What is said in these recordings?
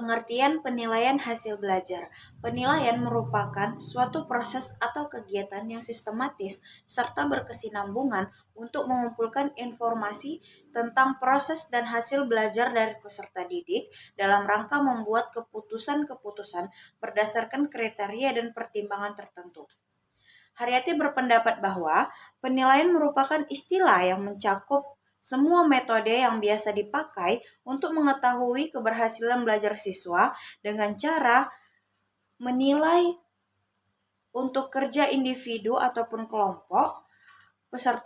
Pengertian penilaian hasil belajar. Penilaian merupakan suatu proses atau kegiatan yang sistematis serta berkesinambungan untuk mengumpulkan informasi tentang proses dan hasil belajar dari peserta didik dalam rangka membuat keputusan-keputusan berdasarkan kriteria dan pertimbangan tertentu. Haryati berpendapat bahwa penilaian merupakan istilah yang mencakup semua metode yang biasa dipakai untuk mengetahui keberhasilan belajar siswa dengan cara menilai untuk kerja individu ataupun kelompok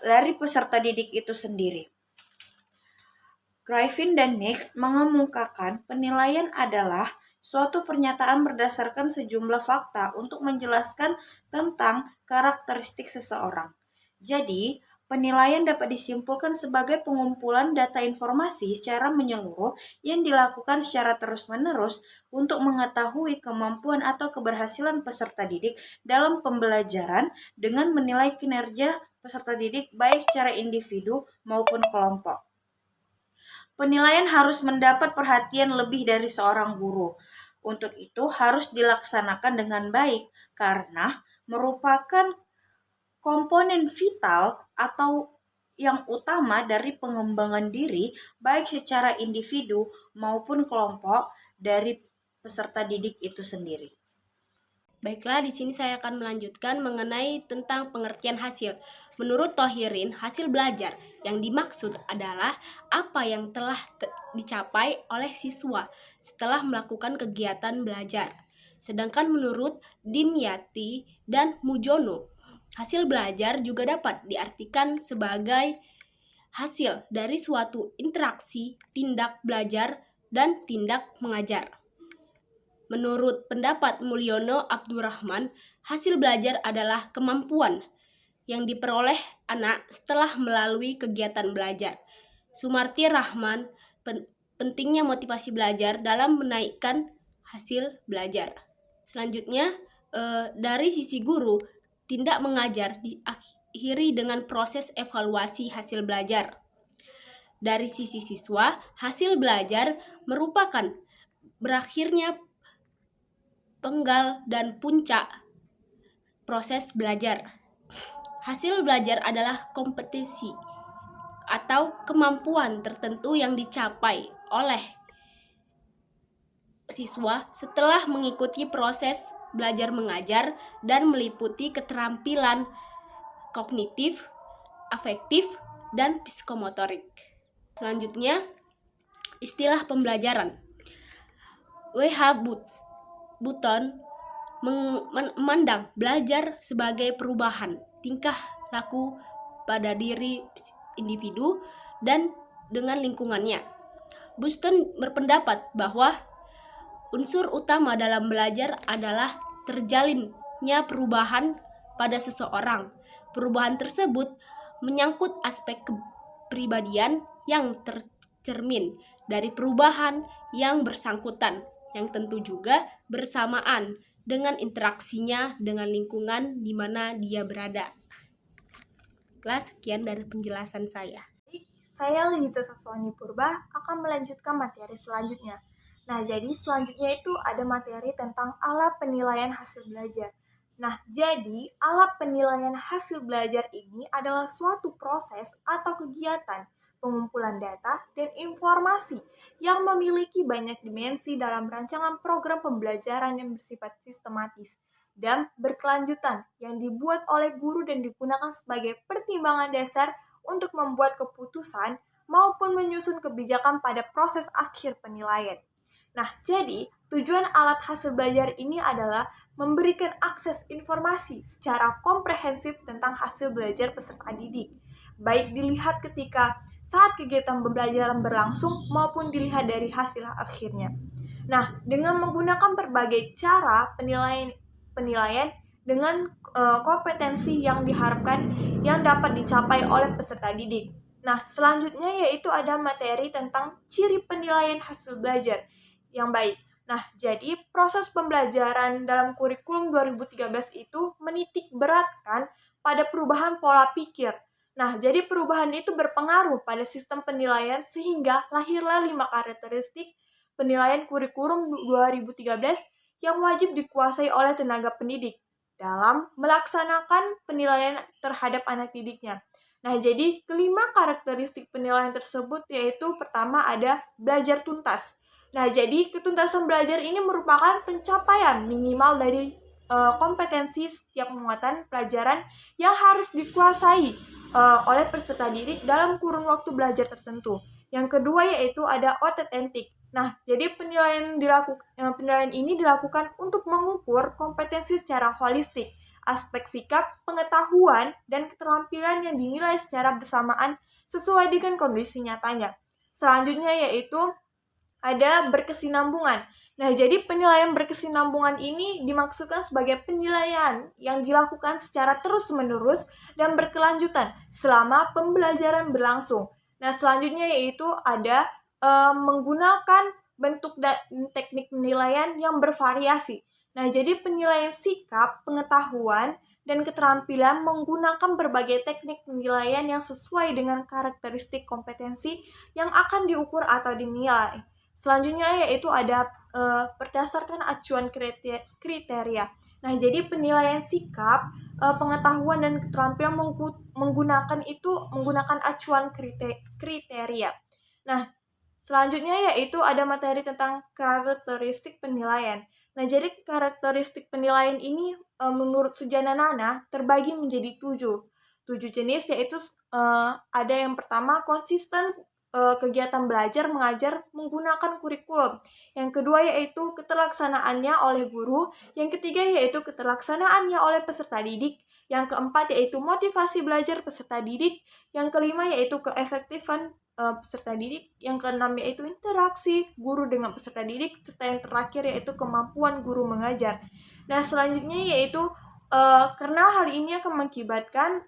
dari peserta didik itu sendiri. Griffin dan Nix mengemukakan penilaian adalah suatu pernyataan berdasarkan sejumlah fakta untuk menjelaskan tentang karakteristik seseorang. Jadi, penilaian dapat disimpulkan sebagai pengumpulan data informasi secara menyeluruh yang dilakukan secara terus-menerus untuk mengetahui kemampuan atau keberhasilan peserta didik dalam pembelajaran dengan menilai kinerja peserta didik baik secara individu maupun kelompok. Penilaian harus mendapat perhatian lebih dari seorang guru. Untuk itu harus dilaksanakan dengan baik karena merupakan komponen vital atau yang utama dari pengembangan diri baik secara individu maupun kelompok dari peserta didik itu sendiri. Baiklah, di sini saya akan melanjutkan mengenai tentang pengertian hasil. Menurut Thohirin, hasil belajar yang dimaksud adalah apa yang telah dicapai oleh siswa setelah melakukan kegiatan belajar. Sedangkan menurut Dimyati dan Mujono, hasil belajar juga dapat diartikan sebagai hasil dari suatu interaksi, tindak belajar, dan tindak mengajar. Menurut pendapat Mulyono Abdurrahman, hasil belajar adalah kemampuan yang diperoleh anak setelah melalui kegiatan belajar. Sumarti Rahman, pentingnya motivasi belajar dalam menaikkan hasil belajar. Selanjutnya, dari sisi guru, tindak mengajar diakhiri dengan proses evaluasi hasil belajar. Dari sisi siswa, hasil belajar merupakan berakhirnya penggal dan puncak proses belajar. Hasil belajar adalah kompetisi atau kemampuan tertentu yang dicapai oleh siswa setelah mengikuti proses belajar mengajar dan meliputi keterampilan kognitif, afektif, dan psikomotorik. Selanjutnya, istilah pembelajaran. W.H. Button memandang belajar sebagai perubahan tingkah laku pada diri individu dan dengan lingkungannya. Button berpendapat bahwa unsur utama dalam belajar adalah terjalinnya perubahan pada seseorang. Perubahan tersebut menyangkut aspek kepribadian yang tercermin dari perubahan yang bersangkutan, yang tentu juga bersamaan dengan interaksinya dengan lingkungan di mana dia berada. Sekian dari penjelasan saya. Saya Liza Saswani Purba akan melanjutkan materi selanjutnya. Nah, jadi selanjutnya itu ada materi tentang alat penilaian hasil belajar. Nah, jadi alat penilaian hasil belajar ini adalah suatu proses atau kegiatan pengumpulan data dan informasi yang memiliki banyak dimensi dalam rancangan program pembelajaran yang bersifat sistematis dan berkelanjutan yang dibuat oleh guru dan digunakan sebagai pertimbangan dasar untuk membuat keputusan maupun menyusun kebijakan pada proses akhir penilaian. Nah, jadi tujuan alat hasil belajar ini adalah memberikan akses informasi secara komprehensif tentang hasil belajar peserta didik, baik dilihat ketika saat kegiatan pembelajaran berlangsung maupun dilihat dari hasil akhirnya. Nah, dengan menggunakan berbagai cara penilaian dengan kompetensi yang diharapkan yang dapat dicapai oleh peserta didik. Nah, selanjutnya yaitu ada materi tentang ciri penilaian hasil belajar yang baik. Nah, jadi proses pembelajaran dalam kurikulum 2013 itu menitik beratkan pada perubahan pola pikir. Nah, jadi perubahan itu berpengaruh pada sistem penilaian sehingga lahirlah 5 karakteristik penilaian kurikulum 2013 yang wajib dikuasai oleh tenaga pendidik dalam melaksanakan penilaian terhadap anak didiknya. Nah, jadi kelima karakteristik penilaian tersebut yaitu pertama ada belajar tuntas. Nah, jadi ketuntasan belajar ini merupakan pencapaian minimal dari kompetensi setiap muatan pelajaran yang harus dikuasai oleh peserta didik dalam kurun waktu belajar tertentu. Yang kedua yaitu ada otentik. Nah, jadi penilaian ini dilakukan untuk mengukur kompetensi secara holistik, aspek sikap, pengetahuan, dan keterampilan yang dinilai secara bersamaan sesuai dengan kondisi nyatanya. Selanjutnya yaitu ada berkesinambungan. Nah, jadi penilaian berkesinambungan ini dimaksudkan sebagai penilaian yang dilakukan secara terus-menerus dan berkelanjutan selama pembelajaran berlangsung. Nah, selanjutnya yaitu ada menggunakan bentuk dan teknik penilaian yang bervariasi. Nah, jadi penilaian sikap, pengetahuan, dan keterampilan menggunakan berbagai teknik penilaian yang sesuai dengan karakteristik kompetensi yang akan diukur atau dinilai. Selanjutnya yaitu ada berdasarkan acuan kriteria. Nah, jadi penilaian sikap, pengetahuan, dan keterampilan menggunakan acuan kriteria. Nah, selanjutnya yaitu ada materi tentang karakteristik penilaian. Nah, jadi karakteristik penilaian ini menurut Sujana Nana terbagi menjadi 7 jenis, yaitu ada yang pertama konsisten kegiatan belajar mengajar menggunakan kurikulum. Yang kedua yaitu keterlaksanaannya oleh guru. Yang ketiga yaitu keterlaksanaannya oleh peserta didik. Yang keempat yaitu motivasi belajar peserta didik. Yang kelima yaitu keefektifan peserta didik. Yang keenam yaitu interaksi guru dengan peserta didik. Serta yang terakhir yaitu kemampuan guru mengajar. Nah, selanjutnya yaitu karena hal ini akan mengakibatkan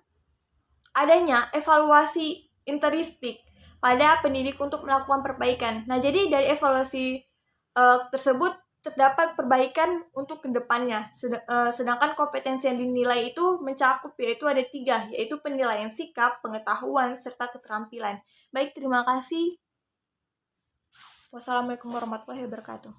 adanya evaluasi interistik pada pendidik untuk melakukan perbaikan. Nah, jadi dari evaluasi tersebut terdapat perbaikan untuk kedepannya. Sedangkan kompetensi yang dinilai itu mencakup yaitu ada 3, yaitu penilaian sikap, pengetahuan, serta keterampilan. Baik, terima kasih. Wassalamualaikum warahmatullahi wabarakatuh.